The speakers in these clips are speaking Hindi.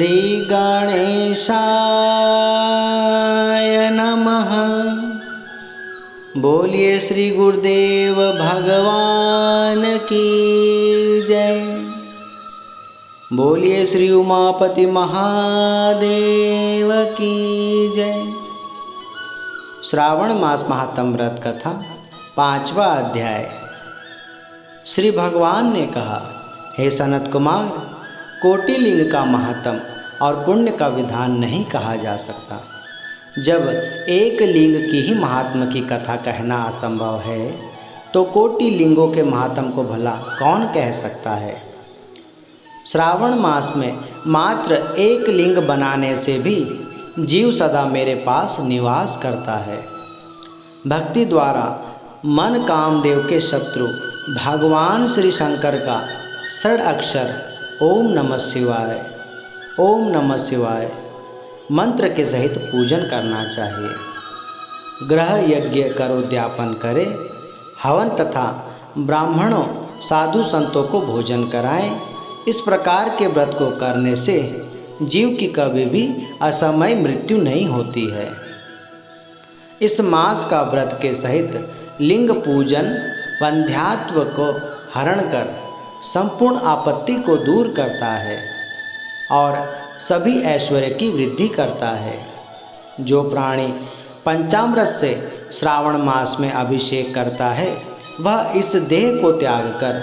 श्री गणेशाय नमः। बोलिए श्री गुरुदेव भगवान की जय। बोलिए श्री उमापति महादेव की जय। श्रावण मास महात्म व्रत कथा 5वां अध्याय। श्री भगवान ने कहा, हे सनत कुमार, कोटिलिंग का महात्म और पुण्य का विधान नहीं कहा जा सकता। जब एक लिंग की ही महात्म की कथा कहना असंभव है, तो कोटि लिंगों के महात्म को भला कौन कह सकता है। श्रावण मास में मात्र एक लिंग बनाने से भी जीव सदा मेरे पास निवास करता है। भक्ति द्वारा मन कामदेव के शत्रु भगवान श्री शंकर का षड अक्षर ओम नमः शिवाय, ओम नमः शिवाय मंत्र के सहित पूजन करना चाहिए। ग्रह यज्ञ करोद्यापन करे, हवन तथा ब्राह्मणों साधु संतों को भोजन कराएं। इस प्रकार के व्रत को करने से जीव की कभी भी असमय मृत्यु नहीं होती है। इस मास का व्रत के सहित लिंग पूजन वंध्यात्व को हरण कर संपूर्ण आपत्ति को दूर करता है और सभी ऐश्वर्य की वृद्धि करता है। जो प्राणी पंचामृत से श्रावण मास में अभिषेक करता है, वह इस देह को त्याग कर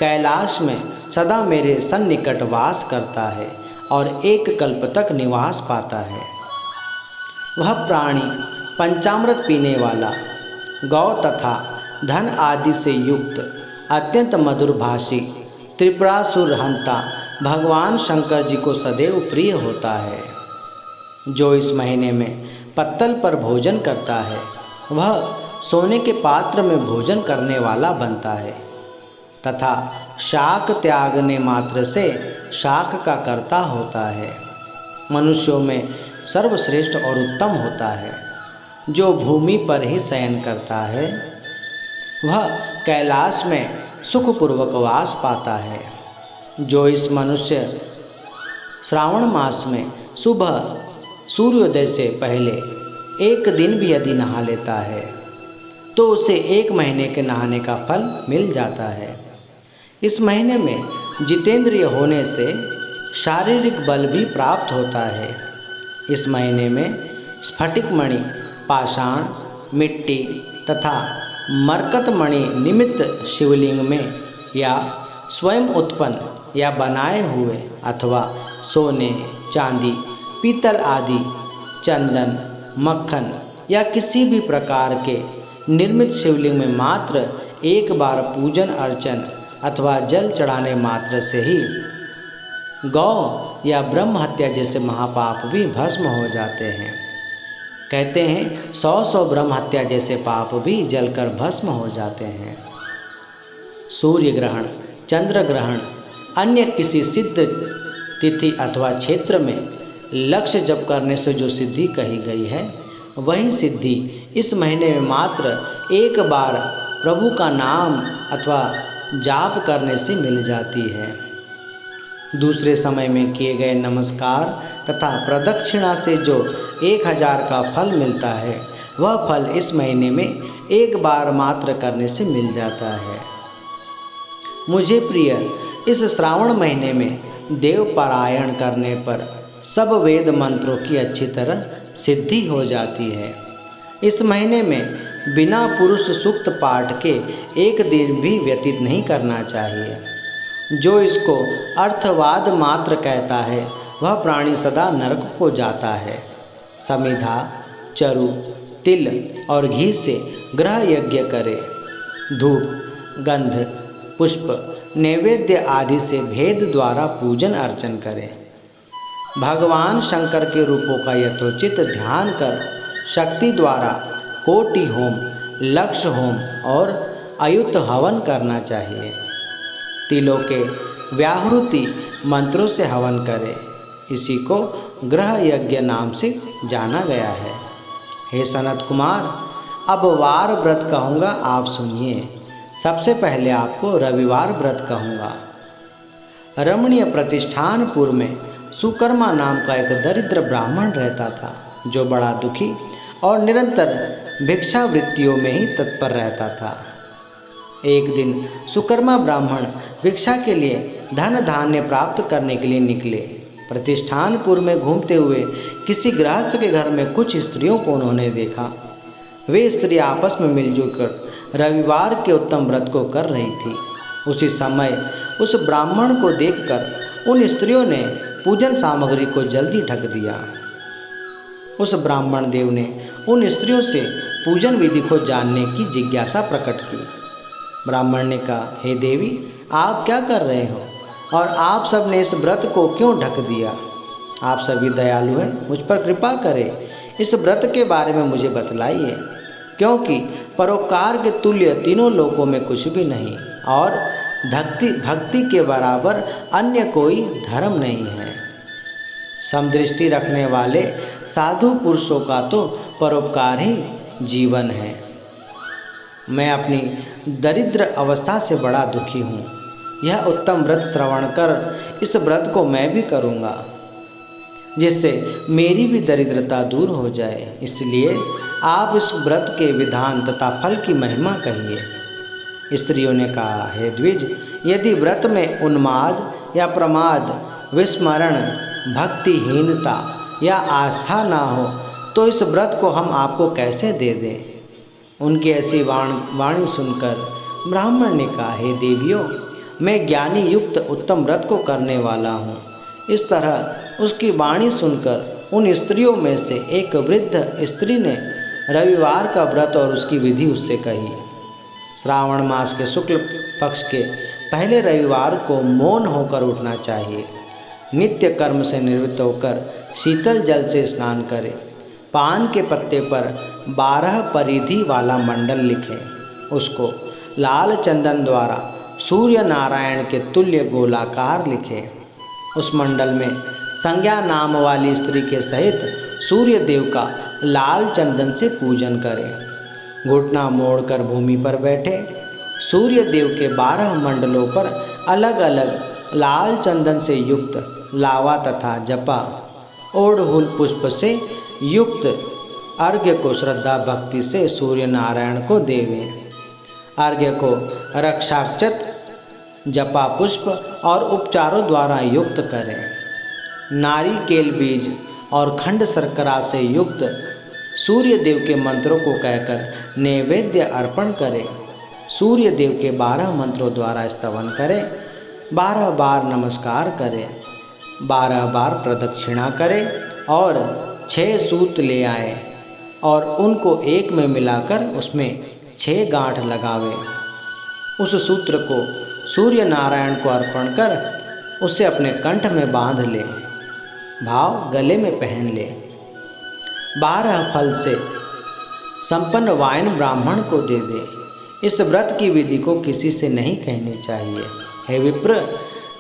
कैलाश में सदा मेरे सन्निकट वास करता है और एक कल्प तक निवास पाता है। वह प्राणी पंचामृत पीने वाला, गौ तथा धन आदि से युक्त अत्यंत मधुरभाषी त्रिपुरासुर हंता भगवान शंकर जी को सदैव प्रिय होता है। जो इस महीने में पत्तल पर भोजन करता है, वह सोने के पात्र में भोजन करने वाला बनता है तथा शाक त्यागने मात्र से शाक का कर्ता होता है। मनुष्यों में सर्वश्रेष्ठ और उत्तम होता है। जो भूमि पर ही शयन करता है, वह कैलाश में सुखपूर्वक वास पाता है। जो इस मनुष्य श्रावण मास में सुबह सूर्योदय से पहले एक दिन भी यदि नहा लेता है, तो उसे 1 महीने के नहाने का फल मिल जाता है। इस महीने में जितेंद्रिय होने से शारीरिक बल भी प्राप्त होता है। इस महीने में स्फटिक मणि, पाषाण, मिट्टी तथा मरकत मणि निमित्त शिवलिंग में या स्वयं उत्पन्न या बनाए हुए अथवा सोने, चांदी, पीतल आदि, चंदन, मक्खन या किसी भी प्रकार के निर्मित शिवलिंग में मात्र एक बार पूजन अर्चन अथवा जल चढ़ाने मात्र से ही गौ या ब्रह्म हत्या जैसे महापाप भी भस्म हो जाते हैं। कहते हैं 100 ब्रह्म हत्या जैसे पाप भी जलकर भस्म हो जाते हैं। सूर्य ग्रहण, चंद्र ग्रहण, अन्य किसी सिद्ध तिथि अथवा क्षेत्र में लक्ष्य जप करने से जो सिद्धि कही गई है, वही सिद्धि इस महीने में मात्र एक बार प्रभु का नाम अथवा जाप करने से मिल जाती है। दूसरे समय में किए गए नमस्कार तथा प्रदक्षिणा से जो 1000 का फल मिलता है, वह फल इस महीने में एक बार मात्र करने से मिल जाता है। मुझे प्रिय, इस श्रावण महीने में देव पारायण करने पर सब वेद मंत्रों की अच्छी तरह सिद्धि हो जाती है। इस महीने में बिना पुरुष सूक्त पाठ के एक दिन भी व्यतीत नहीं करना चाहिए। जो इसको अर्थवाद मात्र कहता है, वह प्राणी सदा नरक को जाता है। समिधा, चरु, तिल और घी से ग्रह यज्ञ करे। धूप, गंध, पुष्प, नैवेद्य आदि से भेद द्वारा पूजन अर्चन करे। भगवान शंकर के रूपों का यथोचित ध्यान कर शक्ति द्वारा कोटि होम, लक्ष होम और अयुत हवन करना चाहिए। तिलों के व्याहृति मंत्रों से हवन करे। इसी को ग्रह यज्ञ नाम से जाना गया है। हे सनत कुमार, अब वार व्रत कहूँगा, आप सुनिए। सबसे पहले आपको रविवार व्रत कहूँगा। रमणीय प्रतिष्ठानपुर में सुकर्मा नाम का एक दरिद्र ब्राह्मण रहता था, जो बड़ा दुखी और निरंतर भिक्षावृत्तियों में ही तत्पर रहता था। एक दिन सुकर्मा ब्राह्मण भिक्षा के लिए धन धान्य प्राप्त करने के लिए निकले। प्रतिष्ठानपुर में घूमते हुए किसी गृहस्थ के घर में कुछ स्त्रियों को उन्होंने देखा। वे स्त्री आपस में मिलजुल कर रविवार के उत्तम व्रत को कर रही थी। उसी समय उस ब्राह्मण को देखकर उन स्त्रियों ने पूजन सामग्री को जल्दी ढक दिया। उस ब्राह्मण देव ने उन स्त्रियों से पूजन विधि को जानने की जिज्ञासा प्रकट की। ब्राह्मण ने कहा, हे देवी, आप क्या कर रहे हो और आप सब ने इस व्रत को क्यों ढक दिया? आप सभी दयालु हैं, मुझ पर कृपा करें, इस व्रत के बारे में मुझे बतलाइए, क्योंकि परोपकार के तुल्य तीनों लोकों में कुछ भी नहीं और भक्ति के बराबर अन्य कोई धर्म नहीं है। समदृष्टि रखने वाले साधु पुरुषों का तो परोपकार ही जीवन है। मैं अपनी दरिद्र अवस्था से बड़ा दुखी हूँ। यह उत्तम व्रत श्रवण कर इस व्रत को मैं भी करूँगा, जिससे मेरी भी दरिद्रता दूर हो जाए। इसलिए आप इस व्रत के विधान तथा फल की महिमा कहिए। स्त्रियों ने कहा, हे द्विज, यदि व्रत में उन्माद या प्रमाद, विस्मरण, भक्तिहीनता या आस्था ना हो तो इस व्रत को हम आपको कैसे दे दें? उनकी ऐसी वाणी सुनकर ब्राह्मण ने कहा, हे देवियों, मैं ज्ञानी युक्त उत्तम व्रत को करने वाला हूँ। इस तरह उसकी वाणी सुनकर उन स्त्रियों में से एक वृद्ध स्त्री ने रविवार का व्रत और उसकी विधि उससे कही। श्रावण मास के शुक्ल पक्ष के पहले रविवार को मौन होकर उठना चाहिए। नित्य कर्म से निवृत्त होकर शीतल जल से स्नान करें। पान के पत्ते पर 12 परिधि वाला मंडल लिखें। उसको लाल चंदन द्वारा सूर्य नारायण के तुल्य गोलाकार लिखें। उस मंडल में संज्ञा नाम वाली स्त्री के सहित सूर्य देव का लाल चंदन से पूजन करें। घुटना मोड़कर भूमि पर बैठे सूर्य देव के 12 मंडलों पर अलग अलग लाल चंदन से युक्त लावा तथा जपा ओढ़हुल पुष्प से युक्त अर्घ्य को श्रद्धा भक्ति से सूर्य नारायण को देवें। अर्घ्य को रक्षाक्षत, जपा पुष्प और उपचारों द्वारा युक्त करें। नारिकेल बीज और खंड शर्करा से युक्त सूर्य देव के मंत्रों को कहकर नैवेद्य अर्पण करें। सूर्य देव के 12 मंत्रों द्वारा स्तवन करें। 12 बार नमस्कार करें, 12 बार प्रदक्षिणा करें और 6 सूत ले आए और उनको एक में मिलाकर उसमें 6 गांठ लगावे। उस सूत्र को सूर्य नारायण को अर्पण कर उसे अपने कंठ में बांध ले, भाव गले में पहन ले। 12 फल से संपन्न वाइन ब्राह्मण को दे दे। इस व्रत की विधि को किसी से नहीं कहनी चाहिए। हे विप्र,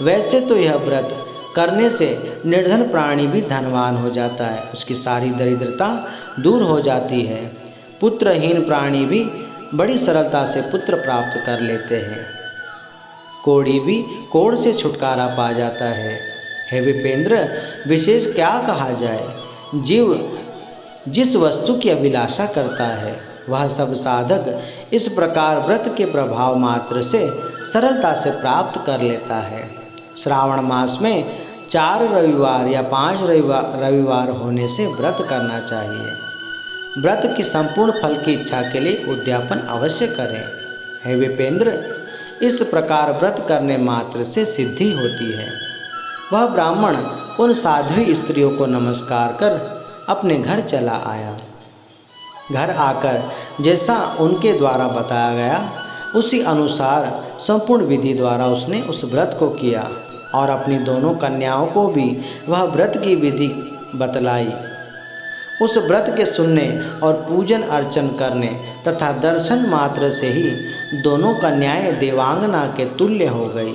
वैसे तो यह व्रत करने से निर्धन प्राणी भी धनवान हो जाता है, उसकी सारी दरिद्रता दूर हो जाती है। पुत्रहीन प्राणी भी बड़ी सरलता से पुत्र प्राप्त कर लेते हैं। कोढ़ी भी कोढ़ से छुटकारा पा जाता है। हे विपेंद्र, विशेष क्या कहा जाए। जीव जिस वस्तु की अभिलाषा करता है वह सब साधक इस प्रकार व्रत के प्रभाव मात्र से सरलता से प्राप्त कर लेता है। श्रावण मास में 4 रविवार या 5 रविवार होने से व्रत करना चाहिए। व्रत की संपूर्ण फल की इच्छा के लिए उद्यापन अवश्य करें। हे विपेंद्र, इस प्रकार व्रत करने मात्र से सिद्धि होती है। वह ब्राह्मण उन साध्वी स्त्रियों को नमस्कार कर अपने घर चला आया। घर आकर जैसा उनके द्वारा बताया गया उसी अनुसार संपूर्ण विधि द्वारा उसने उस व्रत को किया और अपनी दोनों कन्याओं को भी वह व्रत की विधि बतलाई। उस व्रत के सुनने और पूजन अर्चन करने तथा दर्शन मात्र से ही दोनों कन्याएं देवांगना के तुल्य हो गई।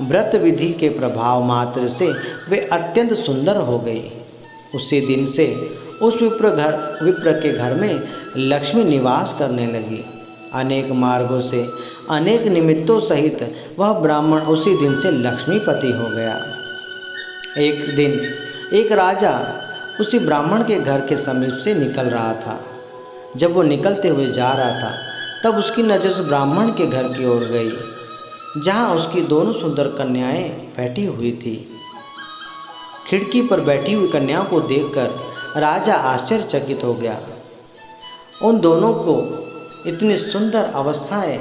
व्रत विधि के प्रभाव मात्र से वे अत्यंत सुंदर हो गई। उसी दिन से उस विप्र के घर में लक्ष्मी निवास करने लगी। अनेक मार्गों से अनेक निमित्तों सहित वह ब्राह्मण उसी दिन से लक्ष्मीपति हो गया। एक दिन एक राजा उसी ब्राह्मण के घर के समीप से निकल रहा था। जब वो निकलते हुए जा रहा था तब उसकी नज़र उस ब्राह्मण के घर की ओर गई, जहाँ उसकी दोनों सुंदर कन्याएं बैठी हुई थी। खिड़की पर बैठी हुई कन्याओं को देखकर राजा आश्चर्यचकित हो गया। उन दोनों को इतनी सुंदर अवस्थाएं,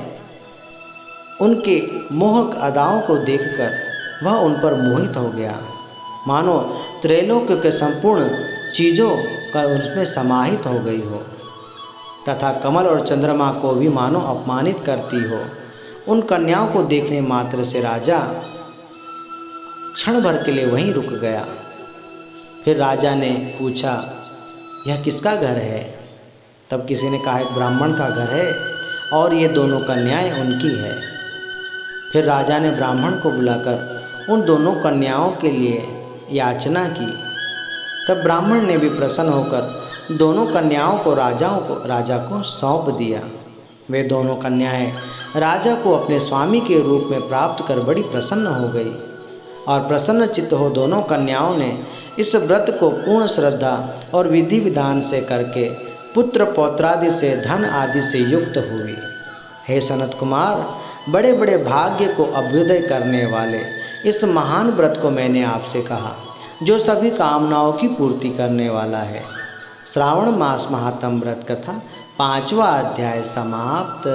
उनके मोहक अदाओं को देखकर वह उन पर मोहित हो गया, मानो त्रैलोक्य के संपूर्ण चीज़ों का उसमें समाहित हो गई हो, तथा कमल और चंद्रमा को भी मानो अपमानित करती हो। उन कन्याओं को देखने मात्र से राजा क्षण भर के लिए वहीं रुक गया। फिर राजा ने पूछा, यह किसका घर है? तब किसी ने कहा, एक ब्राह्मण का घर है और ये दोनों कन्याएं उनकी है। फिर राजा ने ब्राह्मण को बुलाकर उन दोनों कन्याओं के लिए याचना की। तब ब्राह्मण ने भी प्रसन्न होकर दोनों कन्याओं को राजा को सौंप दिया। वे दोनों कन्याएं राजा को अपने स्वामी के रूप में प्राप्त कर बड़ी प्रसन्न हो गई, और प्रसन्न चित्त हो दोनों कन्याओं ने इस व्रत को पूर्ण श्रद्धा और विधि विधान से करके पुत्र पौत्रादि से धन आदि से युक्त हुई। हे सनत कुमार, बड़े बड़े भाग्य को अभ्युदय करने वाले इस महान व्रत को मैंने आपसे कहा, जो सभी कामनाओं की पूर्ति करने वाला है। श्रावण मास महात्म व्रत कथा 5वां अध्याय समाप्त।